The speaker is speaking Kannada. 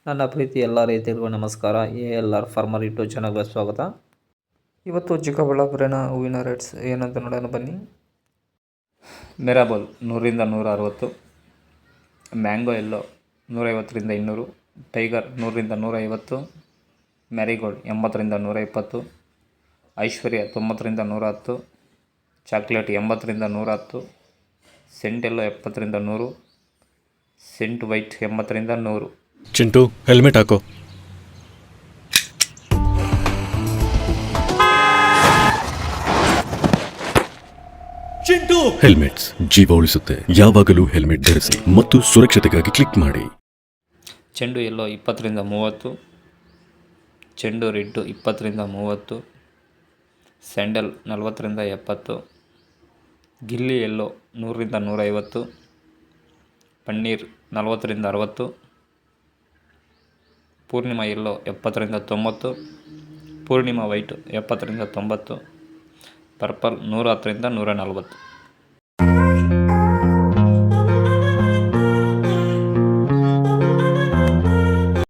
ನನ್ನ ಪ್ರೀತಿ ಎಲ್ಲ ರೈತರಿಗೂ ನಮಸ್ಕಾರ. ALR ಫಾರ್ಮರ್ ಯೂಟ್ಯೂಬ್ ಚಾನಲ್ಗೆ ಸ್ವಾಗತ. ಇವತ್ತು ಚಿಕ್ಕಬಳ್ಳಾಪುರಿನ ಹೂವಿನ ರೇಟ್ಸ್ ಏನಂತ ನೋಡೋಣ ಬನ್ನಿ. ಮಿರಾಬಲ್ 100ರಿಂದ 160, ಮ್ಯಾಂಗೋ ಎಲ್ಲೋ 150ರಿಂದ 200, ಟೈಗರ್ 100ರಿಂದ 150, ಮ್ಯಾರಿಗೋಲ್ಡ್ 80ರಿಂದ 120, ಐಶ್ವರ್ಯ 90ರಿಂದ 110, ಚಾಕ್ಲೇಟ್ 80ರಿಂದ 110, ಸೆಂಟ್ ಎಲ್ಲೋ 70ರಿಂದ 100, ಸೆಂಟ್ ವೈಟ್ 80ರಿಂದ 100. ಚಿಂಟು, ಹೆಲ್ಮೆಟ್ ಹಾಕೋ. ಚಿಂಟು, ಹೆಲ್ಮೆಟ್ಸ್ ಜೀವ ಉಳಿಸುತ್ತೆ. ಯಾವಾಗಲೂ ಹೆಲ್ಮೆಟ್ ಧರಿಸಿ ಮತ್ತು ಸುರಕ್ಷತೆಗಾಗಿ ಕ್ಲಿಕ್ ಮಾಡಿ. ಚೆಂಡು ಎಲ್ಲೋ 20ರಿಂದ 30, ಚೆಂಡು ರೆಡ್ 20ರಿಂದ 30, ಸ್ಯಾಂಡಲ್ 40ರಿಂದ 70, ಗಿಲ್ಲಿ ಎಲ್ಲೋ 100ರಿಂದ 150, ಪನ್ನೀರ್ 40ರಿಂದ 60, ಪೂರ್ಣಿಮಾ ಎಲ್ಲೋ 70ರಿಂದ 90, ಪೂರ್ಣಿಮಾ ವೈಟ್ 70ರಿಂದ 90, ಪರ್ಪಲ್ 110ರಿಂದ 140.